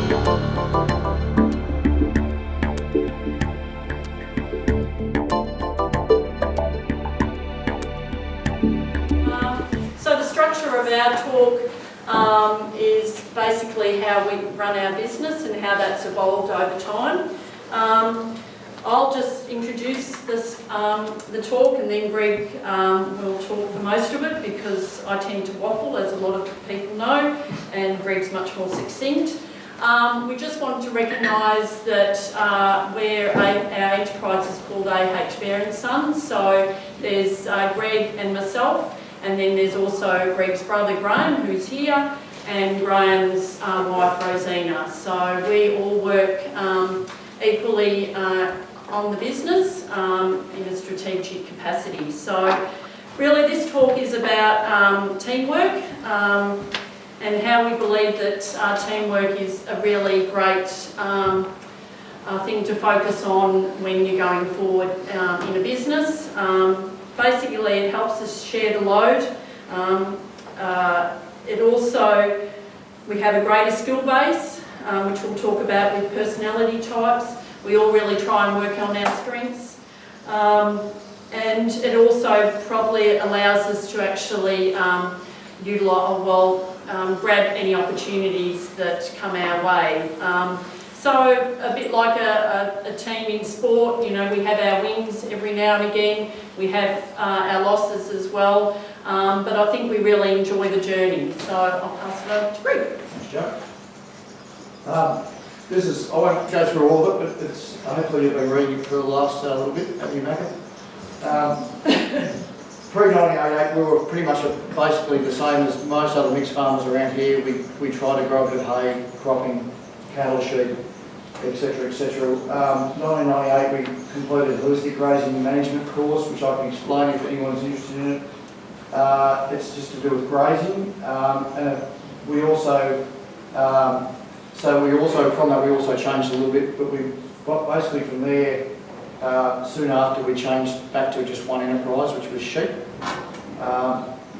So the structure of our talk is basically how we run our business and how that's evolved over time. I'll just introduce this, the talk, and then Greg will talk for most of it because I tend to waffle, as a lot of people know, and Greg's much more succinct. We just want to recognise that our enterprise is called AH Bear & Sons, so there's Greg and myself, and then there's also Greg's brother Graham, who's here, and Graham's wife Rosina. So we all work equally on the business in a strategic capacity. So really this talk is about teamwork and how we believe that teamwork is a really great thing to focus on when you're going forward in a business. Basically it helps us share the load. It also, we have a greater skill base, which we'll talk about with personality types. We all really try and work on our strengths. And it also probably allows us to actually grab any opportunities that come our way. So a bit like a team in sport, you know, we have our wins every now and again. We have our losses as well. But I think we really enjoy the journey. So I'll pass it over to Greg. Thanks, Jo. I won't go through all of it, but it's hopefully you've been reading it for the last little bit, haven't you, Macca? Pre-1988 we were pretty much basically the same as most other mixed farmers around here. We tried to grow a bit of hay, cropping, cattle, sheep, etc, etc. 1998 we completed a holistic grazing management course, which I can explain if anyone's interested in it. It's just to do with grazing, and we also from that we also changed a little bit, but we got basically from there, soon after we changed back to just one enterprise, which was sheep.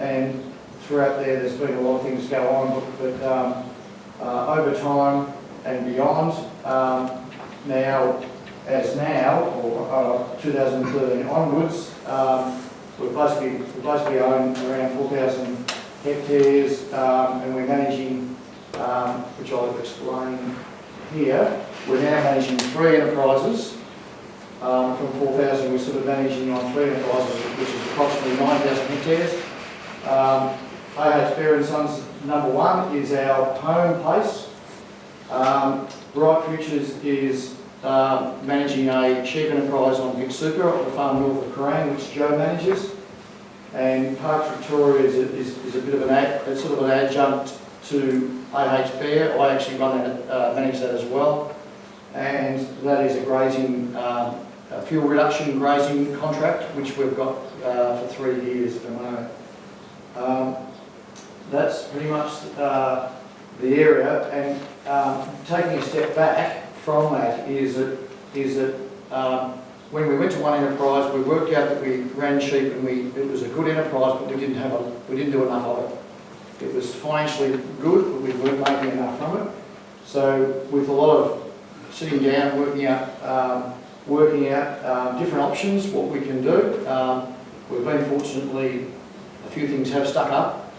And throughout there's been a lot of things go on, but over time and beyond, or 2013 onwards, we basically own around 4,000 hectares, and we're managing, which I'll explain here, we're now managing 3 enterprises. From 4,000 we're sort of managing on 3 enterprises, which is approximately 9,000 hectares. AH Bear & Sons #1 is our home place. Bright Futures is managing a sheep enterprise on Vic Super at the farm north of Kerrang, which Jo manages. And Parks Victoria is a bit of an sort of an adjunct to AH Bear. I actually manage that as well. And that is a grazing, fuel reduction grazing contract, which we've got for 3 years at the moment. That's pretty much the area. And taking a step back from that is that when we went to one enterprise, we worked out that we ran sheep and it was a good enterprise, but we didn't do enough of it. It was financially good, but we weren't making enough from it. So with a lot of sitting down, working out different options, what we can do, we've been fortunately, a few things have stuck up.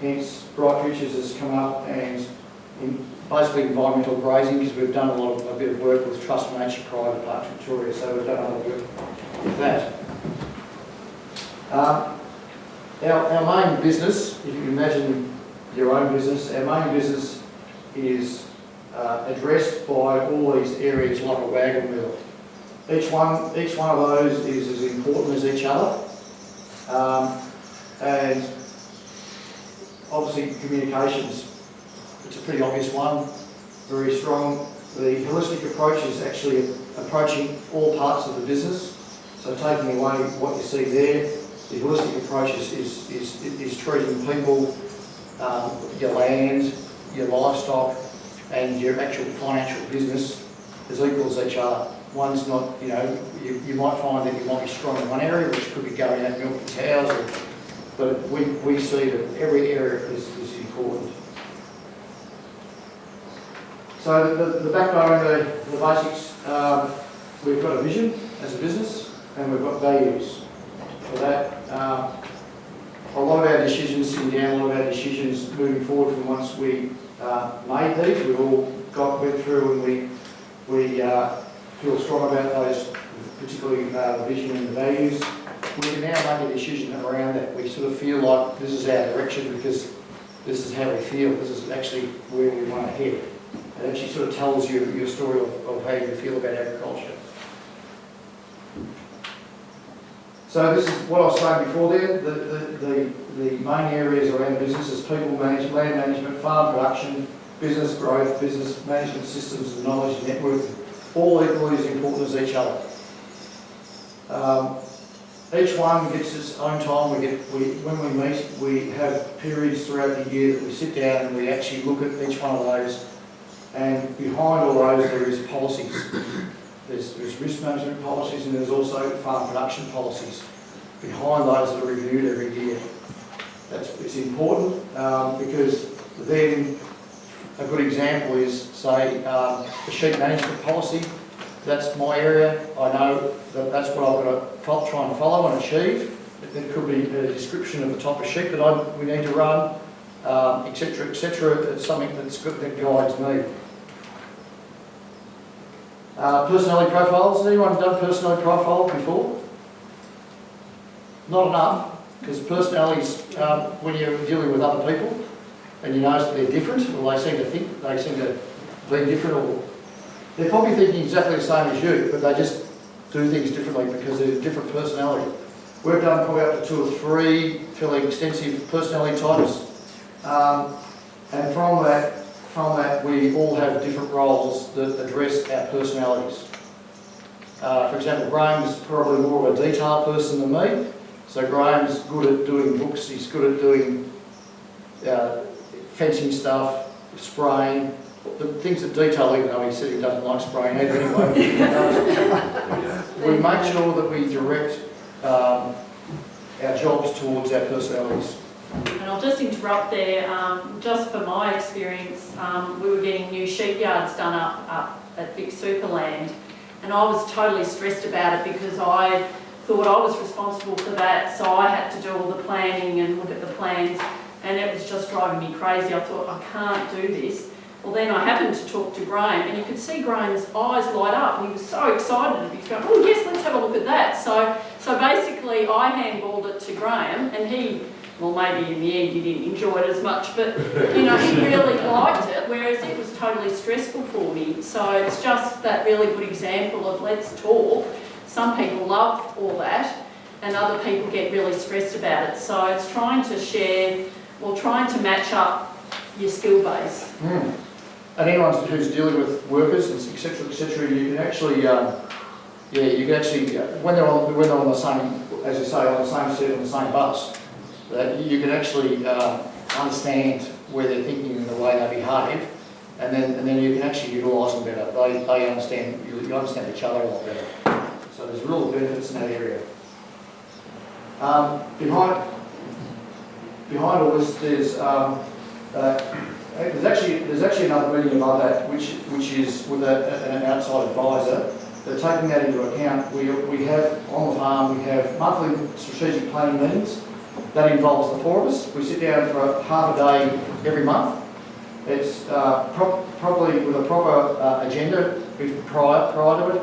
Hence, Bright Futures has come up, and basically environmental grazing, because we've done a bit of work with Trust for Nature prior to Parks Victoria, so we've done a lot of work with that. Our main business, if you can imagine your own business, our main business is addressed by all these areas like a wagon wheel. Each one of those is as important as each other, and obviously communications, it's a pretty obvious one, very strong. The holistic approach is actually approaching all parts of the business, so taking away what you see there. The holistic approach is treating people, your land, your livestock, and your actual financial business as equal as each other. One's not, you might find that you might be strong in one area, which could be going out milking cows, but we see that every area is important. So the backbone, the basics, we've got a vision as a business and we've got values. For that, a lot of our decisions, sitting down, a lot of our decisions moving forward from once we made these, we've all went through and we feel strong about those, particularly the vision and the values. We can now make a decision around that. We sort of feel like this is our direction because this is how we feel, this is actually where we want to head. It actually sort of tells you your story of how you feel about agriculture. So this is what I was saying before there, the main areas around business is people management, land management, farm production, business growth, business management systems and knowledge network, all equally as important as each other. Each one gets its own time. When we meet, we have periods throughout the year that we sit down and we actually look at each one of those. And behind all those, there is policies. There's risk management policies and there's also farm production policies behind those that are reviewed every year. It's important because then a good example is, say, the sheep management policy. That's my area. I know that that's what I've got to try and follow and achieve. There could be a description of the type of sheep that we need to run, etc., etc. It's something that guides me. Personality profiles. Has anyone done personality profile before? Not enough, because personalities, when you're dealing with other people and you notice that they're different, or they seem to be different, or they're probably thinking exactly the same as you, but they just do things differently because they're a different personality. We've done probably up to 2 or 3 fairly extensive personality types, and from that we all have different roles that address our personalities. For example, Graham's probably more of a detail person than me, so Graham's good at doing books, he's good at doing fencing stuff, spraying, the things that detail, even though he said he doesn't like spraying either anyway. We make sure that we direct our jobs towards our personalities. And I'll just interrupt there, just for my experience, we were getting new sheep yards done up at Vic Superland, and I was totally stressed about it because I thought I was responsible for that, so I had to do all the planning and look at the plans, and it was just driving me crazy. I thought, I can't do this. Well, then I happened to talk to Graham, and you could see Graham's eyes light up. He was so excited. He was going, oh yes, let's have a look at that. So basically I handballed it to Graham, and he, well, maybe in the end he didn't enjoy it as much, but you know, he really liked it, whereas it was totally stressful for me. So it's just that really good example of let's talk. Some people love all that, and other people get really stressed about it. So it's trying to share, or trying to match up your skill base. And anyone who's dealing with workers, etc., you can actually, you can actually, when they're on the same, as you say, on the same seat on the same bus, that you can actually understand where they're thinking and the way they behave, and then you can actually utilise them better. They understand, you understand each other a lot better. So there's real benefits in that area. Behind all this, there's actually another meeting above that, which is with an outside advisor. But taking that into account, we have on the farm, we have monthly strategic planning meetings. That involves the 4 of us. We sit down for half a day every month. It's probably with a proper agenda prior to it.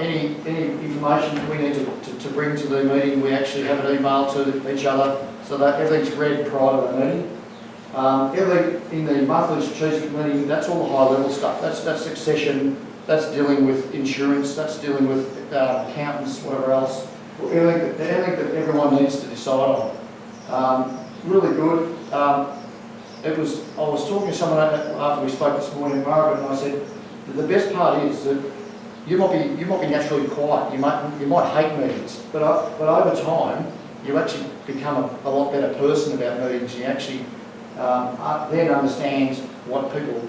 Any information we need to bring to the meeting, we actually have an email to each other so that everything's read prior to the meeting. In the monthly strategic meeting, that's all the high level stuff. That's succession, that's dealing with insurance, that's dealing with accountants, whatever else. Anything that everyone needs to decide on. Really good. I was talking to someone after we spoke this morning, Margaret, and I said that the best part is that you might be naturally quiet. You might hate meetings, but over time you actually become a lot better person about meetings. You actually then understand what people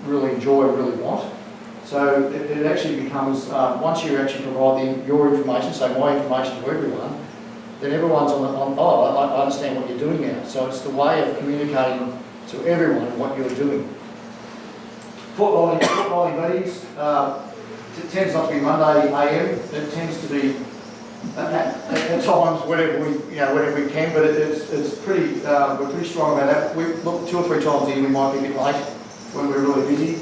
really enjoy and really want. So it actually becomes, once you actually provide your information, so my information to everyone, then everyone's I understand what you're doing now. So it's the way of communicating to everyone what you're doing. fortnightly meetings. It tends not to be Monday AM. It tends to be at times whatever we can. But it's pretty. We're pretty strong about that. We look 2 or 3 times a year. We might be a bit late when we're really busy.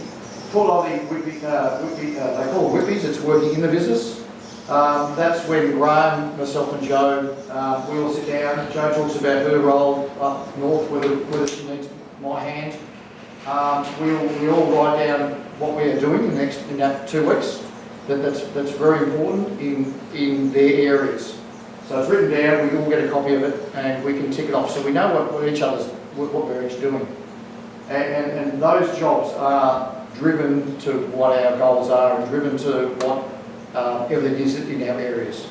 Fortnightly, they call it Whippies. It's working in the business. That's when Graham, myself and Joe, we all sit down. Joe talks about her role up north, whether she needs my hand. We all write down what we are doing in that 2 weeks. That's very important in their areas. So it's written down. We all get a copy of it, and we can tick it off, so we know what we're each doing. And those jobs are driven to what our goals are, and driven to what everything is in our areas.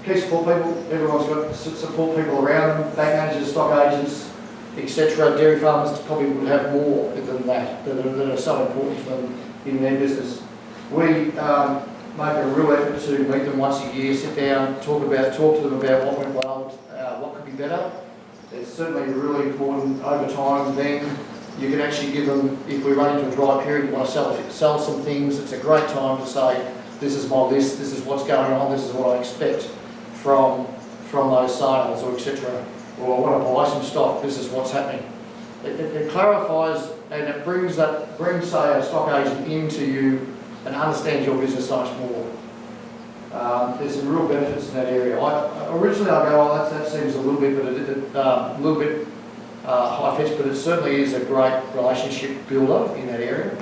Key support people, everyone's got support people around them, bank managers, stock agents, etc. Dairy farmers probably would have more than that are so important to them in their business. We make a real effort to meet them once a year, sit down, talk to them about what went well, what could be better. It's certainly really important over time. Then you can actually give them, if we run into a dry period, you want to sell some things, it's a great time to say, this is my list, this is what's going on, this is what I expect from those sales, or etc. Or I want to buy some stock, this is what's happening. It clarifies, and it brings say a stock agent into you and understands your business so much more. There's some real benefits in that area. Originally I go, oh, that seems a little bit high-fetched, but it certainly is a great relationship builder in that area.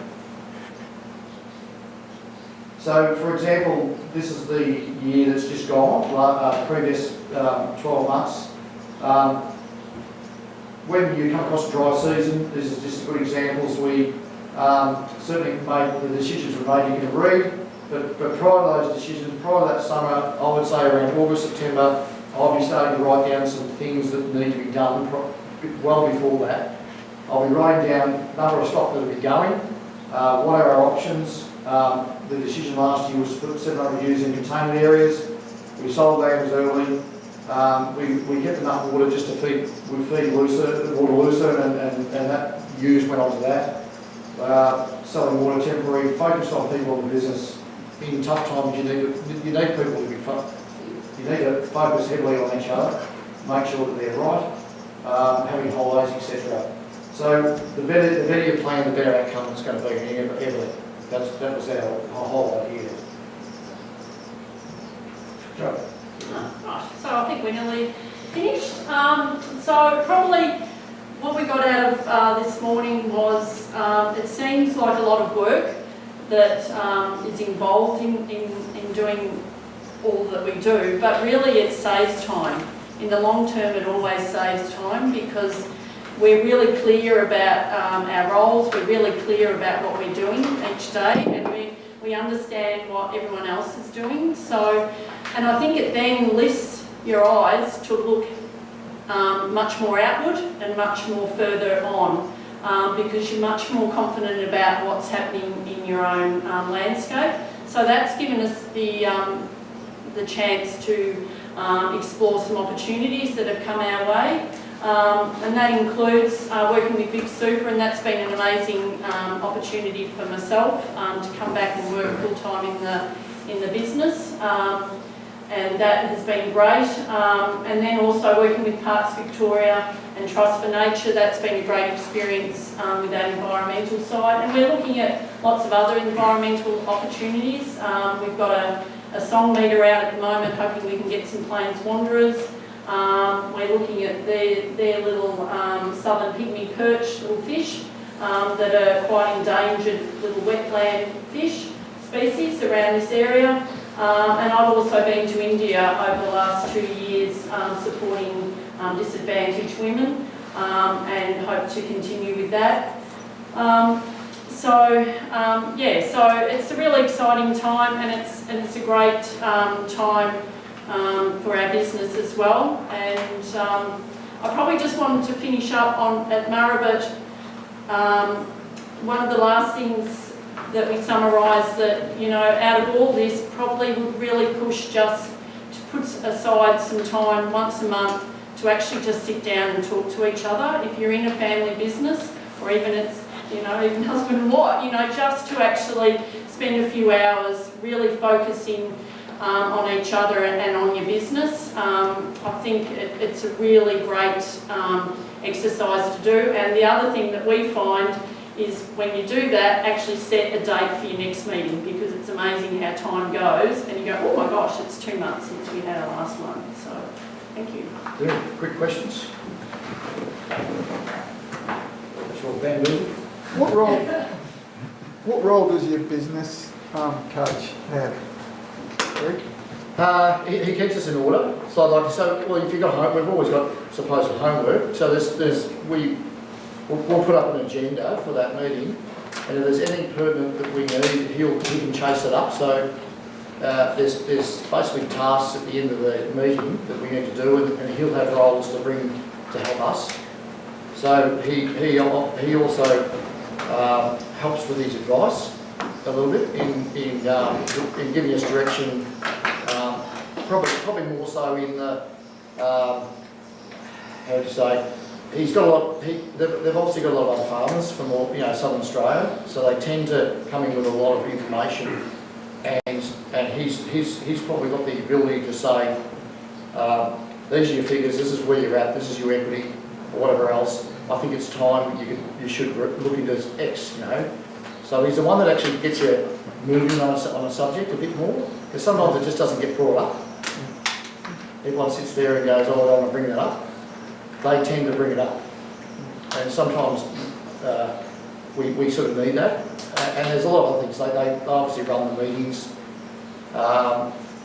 So, for example, this is the year that's just gone, previous 12 months. When you come across a dry season, this is just good examples. We certainly made the decisions we made, you can read, but prior to those decisions, prior to that summer, I would say around August, September, I'll be starting to write down some things that need to be done well before that. I'll be writing down number of stock that will be going, what are our options. The decision last year was to put 700 ewes in containment areas. We sold lambs early. We kept enough water just to feed water looser, and that ewes went on to that. Selling water temporary, focused on people in the business. In tough times, you need people to be you need to focus heavily on each other, make sure that they're right, having holidays, etc. So the better you plan, the better outcome it's going to be in everything. That was our whole idea. Joe. Right, so I think we're nearly finished. So probably what we got out of this morning was it seems like a lot of work that is involved in doing all that we do, but really it saves time. In the long term, it always saves time because we're really clear about our roles, we're really clear about what we're doing each day, and we understand what everyone else is doing. So, and I think it then lifts your eyes to look much more outward and much more further on because you're much more confident about what's happening in your own landscape. So that's given us the chance to explore some opportunities that have come our way. And that includes working with Big Super, and that's been an amazing opportunity for myself to come back and work full time in the business, and that has been great. And then also working with Parks Victoria and Trust for Nature, that's been a great experience with that environmental side. And we're looking at lots of other environmental opportunities. We've got a song meter out at the moment, hoping we can get some Plains Wanderers. We're looking at their little southern pygmy perch little fish that are quite endangered little wetland fish species around this area. And I've also been to India over the last 2 years supporting disadvantaged women and hope to continue with that. So it's a really exciting time, and it's a great time for our business as well. And I probably just wanted to finish up at Maribit. One of the last things that we summarise that, out of all this, probably would really push just to put aside some time once a month to actually just sit down and talk to each other. If you're in a family business or or even it's, you know, even husband and wife, you know, just to actually spend a few hours really focusing on each other and on your business. I think it's a really great exercise to do. And the other thing that we find is when you do that, actually set a date for your next meeting, because it's amazing how time goes and you go, oh my gosh, it's 2 months since we had our last one. So, thank you. Good. Quick questions? Short bamboo. What role does your business coach have? Eric? He keeps us in order. So well, if you've got home, we've always got supposed homework. So we'll put up an agenda for that meeting, and if there's anything pertinent that we need, he can chase it up. So there's basically tasks at the end of the meeting that we need to do, and he'll have roles to bring to help us. So he also helps with his advice a little bit in giving us direction. Probably more so in the how do you say? He's got a lot. They've obviously got a lot of other farmers from all, you know, Southern Australia, so they tend to come in with a lot of information, and he's probably got the ability to say, these are your figures, this is where you're at, this is your equity, or whatever else. I think it's time you should look into X, you know. So he's the one that actually gets you moving on a subject a bit more, because sometimes it just doesn't get brought up. Everyone sits there and goes, oh, I don't want to bring that up. They tend to bring it up, and sometimes we sort of need that. And there's a lot of other things. They obviously run the meetings,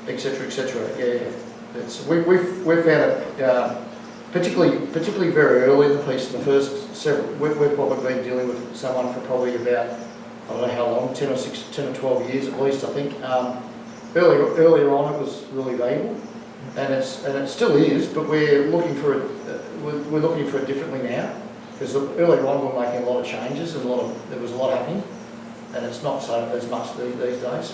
etc., etc. Yeah, we've found it particularly very early in the piece. In the first several, we've probably been dealing with someone for probably about, I don't know how long, 10 or 12 years at least, I think. Earlier on, it was really valuable, and it still is, but we're looking for it. We're looking for it differently now, because earlier on we were making a lot of changes and there was a lot happening, and it's not so as much these days.